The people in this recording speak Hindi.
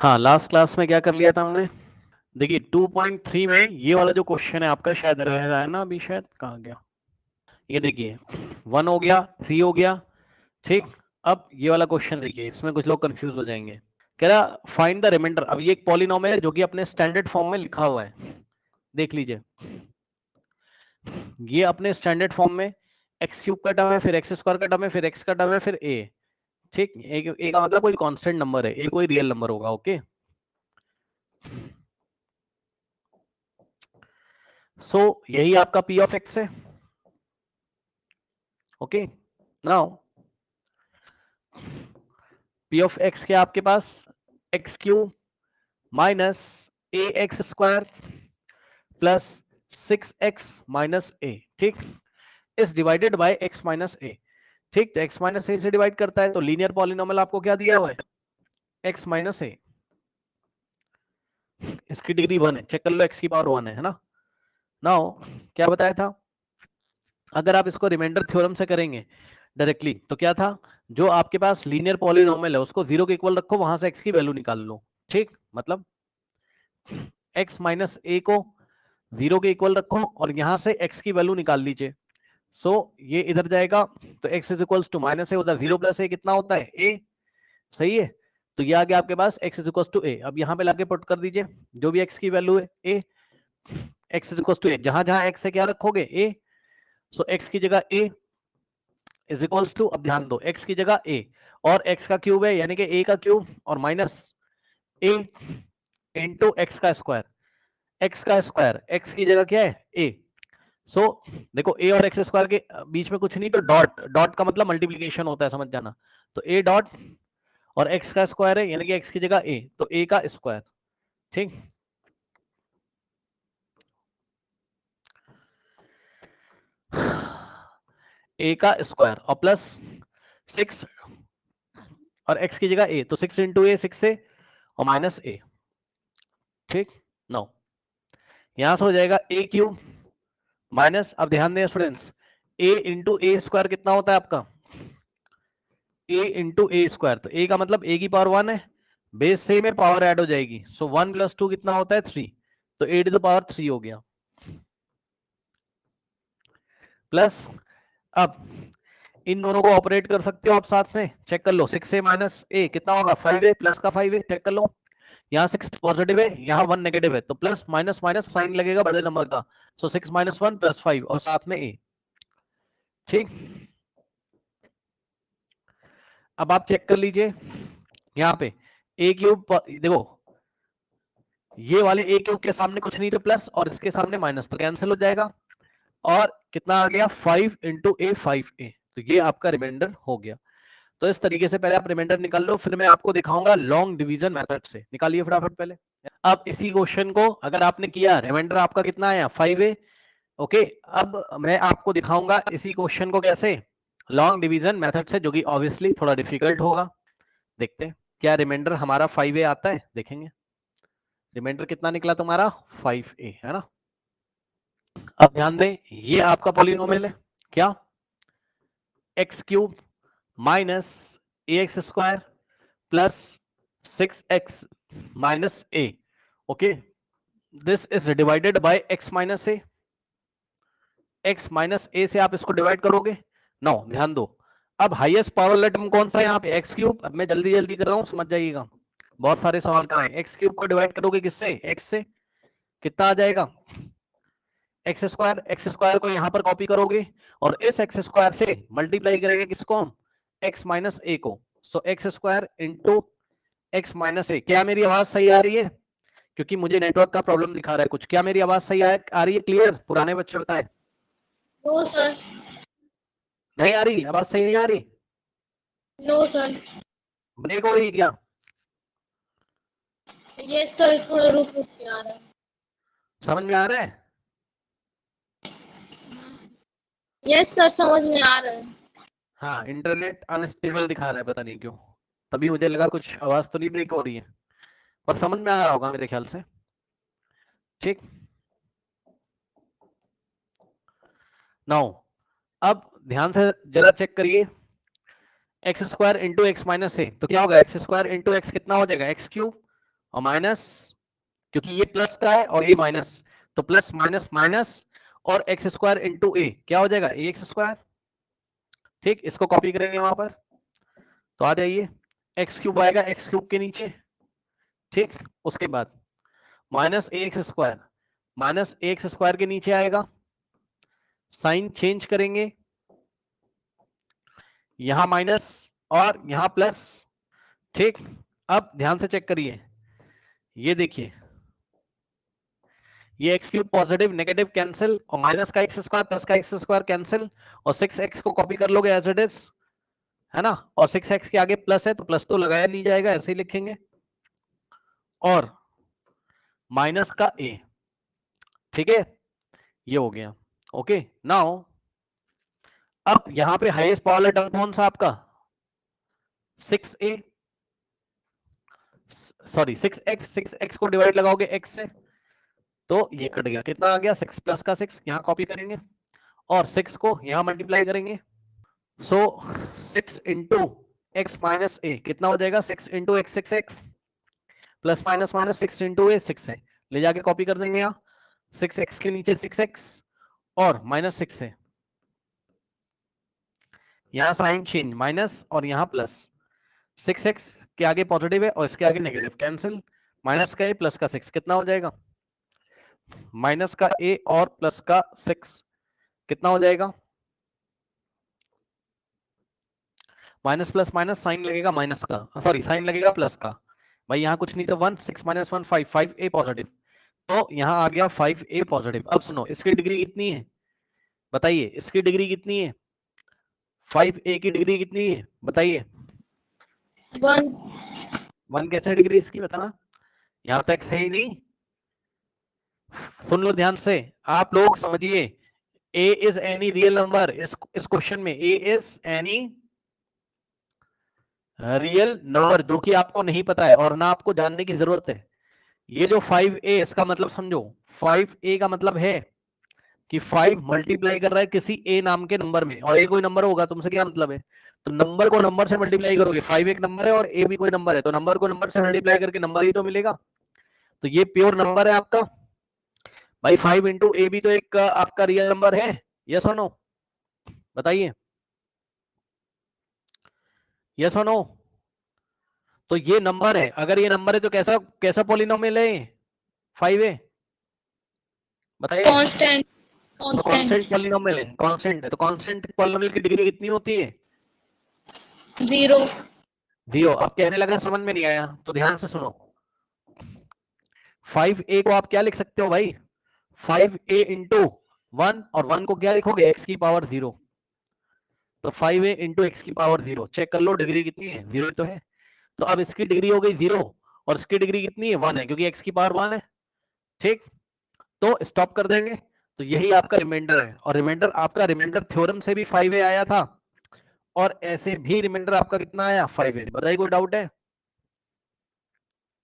हाँ, लास्ट क्लास में क्या कर लिया था हमने, देखिए 2.3 में ये वाला जो क्वेश्चन है आपका शायद रह रहा है ना अभी, शायद कहाँ गया, ये देखिए 1 हो गया, 3 हो गया, ठीक। अब ये वाला क्वेश्चन देखिए, इसमें कुछ लोग कंफ्यूज हो जाएंगे। कह रहा फाइंड द रिमाइंडर। अब ये एक पॉलिनोमियल है जो कि अपने स्टैंडर्ड फॉर्म में लिखा हुआ है, देख लीजिए। ये अपने स्टैंडर्ड फॉर्म में एक्स क्यूब का टर्म है, फिर एक्स स्क्वायर का टर्म है, फिर एक्स का टर्म है, फिर ए, ठीक। ए का मतलब कोई कांस्टेंट नंबर है, ए कोई रियल नंबर होगा, ओके। सो यही आपका पी ऑफ एक्स है, okay. Now p of x क्या आपके पास, x cube minus a x square plus 6x minus a, ठीक, is divided by x minus a, ठीक। तो x माइनस ए से डिवाइड करता है, तो लीनियर पॉलिनोमियल आपको क्या दिया हुआ है, x माइनस ए, इसकी डिग्री 1 है, चेक कर लो, x की पावर 1 है ना। नाउ क्या बताया था, अगर आप इसको रिमाइंडर थ्योरम से करेंगे डायरेक्टली, तो क्या था, जो आपके पास लीनियर पॉलिनोमियल है उसको 0 के इक्वल रखो, वहां से x की वैल्यू निकाल लो, ठीक। मतलब x माइनस ए को 0 के इक्वल रखो और यहां से x की वैल्यू निकाल लीजिए। सो ये इधर जाएगा, तो x is equals to minus a, उधर 0 प्लस ए कितना होता है, a, सही है। तो ये आ गया आपके पास x इज इक्वल्स टू ए। अब यहाँ पे लाके पुट कर दीजिए जो भी x की वैल्यू है, a, x is equals to a, जहां जहां x है क्या रखोगे, a। सो x की जगह a इज इक्वल्स टू, अब ध्यान दो, x की जगह a और x का क्यूब है, यानी कि a का क्यूब और माइनस a इंटू एक्स का स्क्वायर, x का स्क्वायर, x की जगह क्या है, a। सो देखो a और एक्स स्क्वायर के बीच में कुछ नहीं, तो डॉट, डॉट का मतलब मल्टीप्लीकेशन होता है, समझ जाना। तो a डॉट और x का स्क्वायर है, यानी कि x की जगह a, तो a का स्क्वायर, ठीक। a का स्क्वायर और प्लस 6 और x की जगह a, तो 6 इंटू ए, 6 से और माइनस a, ठीक। नो यहां से हो जाएगा a क्यूब माइनस, अब ध्यान दें students, a into A square कितना होता है आपका, a इंटू ए स्क्वायर, तो a का मतलब a की पावर 1 है, बेस से में पावर ऐड हो जाएगी, सो 1 प्लस 2 कितना होता है 3, तो a टू द पावर 3 हो गया, प्लस अब इन दोनों को ऑपरेट कर सकते हो आप साथ में, चेक कर लो, 6 ए माइनस ए कितना होगा 5a, प्लस का 5a, चेक कर लो, यहाँ 6 पॉजिटिव है, यहाँ 1 नेगेटिव है, तो प्लस माइनस माइनस साइन लगेगा बड़े नंबर का, सो 6 माइनस 1 प्लस 5 और साथ में a, ठीक। अब आप चेक कर लीजिए यहाँ पे a क्यूब, देखो ये वाले a क्यूब के सामने कुछ नहीं, तो प्लस, और इसके सामने माइनस, तो कैंसिल हो जाएगा, और कितना आ गया 5 इंटू ए, 5a, तो ये आपका रिमाइंडर हो गया। तो इस तरीके से पहले आप रिमाइंडर निकाल लो, फिर मैं आपको दिखाऊंगा लॉन्ग डिवीजन मेथड से, निकालिए फटाफट पहले। अब इसी क्वेश्चन को अगर आपने किया, रिमाइंडर आपका कितना आया 5a, ओके। अब मैं आपको दिखाऊंगा इसी क्वेश्चन को कैसे, लॉन्ग डिवीजन मेथड से, जो कि ऑब्वियसली थोड़ा डिफिकल्ट होगा। देखते हैं क्या रिमाइंडर हमारा 5a आता है, देखेंगे रिमाइंडर कितना निकला तुम्हारा 5a, है ना। अब ध्यान दें, ये आपका पॉलिनोमियल है क्या, x cube minus a x square plus 6x minus a, okay. This is divided by x minus a, x minus a से आप इसको डिवाइड करोगे, नो ध्यान दो, अब हाईएस्ट पावर वाला टर्म कौन सा है यहाँ पे, एक्स क्यूब। अब मैं जल्दी जल्दी कर रहा हूँ, समझ जाइएगा, बहुत सारे सवाल कराए। एक्स क्यूब को डिवाइड करोगे किससे, एक्स से, कितना आ जाएगा एक्स स्क्वायर, एक्स स्क्वायर को यहाँ पर कॉपी करोगे और इस एक्स स्क्वायर से मल्टीप्लाई करेंगे किसको, एक्स माइनस ए को, so x square into x minus a. क्या मेरी आवाज सही आ रही है, क्योंकि मुझे नेटवर्क का प्रॉब्लम दिखा रहा है कुछ, क्या मेरी आवाज सही आ रही है, क्लियर, पुराने बच्चे बताए, नो सर, नहीं आ रही आवाज, सही नहीं आ रही, नो सर, ब्रेक हो रही है क्या, यस सर, थोड़ा रुक रुक के आ रहा है। समझ में आ रहा है, यस सर, समझ में आ रहा है। हाँ इंटरनेट अनस्टेबल दिखा रहा है, पता नहीं क्यों, तभी मुझे लगा कुछ आवाज तो नहीं ब्रेक हो रही है, पर समझ में आ रहा होगा मेरे ख्याल से, ठीक। नाउ अब ध्यान से जरा चेक करिए, x square into x minus a, तो क्या होगा एक्स स्क्वायर इंटू एक्स कितना हो जाएगा एक्स क्यूब, और माइनस, क्योंकि ये प्लस का है और ये माइनस, तो प्लस माइनस माइनस और एक्स स्क्वायर इंटू ए क्या हो जाएगा, ए एक्स स्क्वायर। ठीक, इसको कॉपी करेंगे वहां पर, तो आ जाइए, एक्स क्यूब आएगा एक्स क्यूब के नीचे। ठीक, उसके बाद minus a x square, minus a x square के नीचे आएगा, साइन चेंज करेंगे, यहां माइनस और यहां प्लस। ठीक, अब ध्यान से चेक करिए, ये देखिए, ये x cube positive negative cancel, और माइनस का एक्स स्क्वायर प्लस का एक्स स्क्वायर कैंसिल, और 6x को कॉपी कर लोगे एज इट इज, है ना, और 6x के आगे प्लस है तो प्लस तो लगाया नहीं जाएगा, ऐसे ही लिखेंगे, और माइनस का a। ठीक है, ये हो गया। ओके, नाउ अब यहां पे हाईएस्ट पावर टर्म कौन सा आपका, 6a, सॉरी 6x, 6x को डिवाइड लगाओगे x से तो ये कट गया, कितना आ गया 6 प्लस का 6, यहां कॉपी करेंगे और 6 को यहां मल्टीप्लाई करेंगे, so 6 into x minus a कितना हो जाएगा, 6 into x 6x plus minus minus 6 into a 6 है, ले जाके कॉपी कर देंगे यहाँ, 6x के नीचे 6x और माइनस 6 है, यहाँ साइन चेंज माइनस और यहाँ प्लस, 6x के आगे पॉजिटिव है और इसके आगे नेगेटिव कैंसिल, माइनस का a प्लस का 6 कितना हो जाएगा, माइनस का a और प्लस का 6 कितना हो जाएगा, माइनस प्लस माइनस साइन लगेगा माइनस का, सॉरी साइन लगेगा प्लस का, भाई यहाँ कुछ नहीं तो 1, 6 माइनस 1 5, 5a पॉजिटिव, तो यहाँ आ गया 5a पॉजिटिव। अब सुनो, इसकी डिग्री कितनी है बताइए, इसकी डिग्री कितनी है, 5a की डिग्री कितनी है बताइए, 1 कैसे डिग्री इसकी बताना, यहाँ तक सही नहीं, सुन लो ध्यान से, आप लोग समझिए, a is any real number, इस क्वेश्चन में a is any real number, जो कि आपको नहीं पता है और ना आपको जानने की जरूरत है। ये जो 5a, इसका मतलब समझो, 5a का मतलब है कि 5 मल्टीप्लाई कर रहा है किसी a नाम के नंबर में, और a कोई नंबर होगा, तुमसे क्या मतलब है, तो नंबर को नंबर से मल्टीप्लाई करोगे, 5 एक नंबर है और a भी कोई नंबर है, तो नंबर को नंबर से मल्टीप्लाई करके नंबर ही तो मिलेगा, तो ये प्योर नंबर है आपका भाई, 5 इंटू ए भी तो एक आपका रियल नंबर है, यस और नो बताइए, यस और नो, तो ये नंबर है, अगर ये नंबर है तो कैसा कैसा पॉलिनोमियल है 5a बताइए, कांस्टेंट, तो कांस्टेंट पॉलिनोमियल है, कांस्टेंट है, तो कांस्टेंट पॉलिनोमियल की डिग्री कितनी होती है, 0। 0। अब कहने लगा समझ में नहीं आया, तो ध्यान से सुनो, 5a को आप क्या लिख सकते हो भाई, 5a इंटू 1, और 1 को क्या लिखोगे x की पावर 0, तो 5a इंटू एक्स की पावर 0, चेक कर लो डिग्री कितनी है, 0 तो है, तो अब इसकी डिग्री हो गई 0 और इसकी डिग्री कितनी है 1 है, क्योंकि x की पावर 1 है। ठीक, तो स्टॉप कर देंगे, तो यही आपका रिमाइंडर है, और रिमाइंडर आपका रिमाइंडर थ्योरम से भी 5a आया था, और ऐसे भी रिमाइंडर आपका कितना आया 5a, बताइए कोई डाउट है।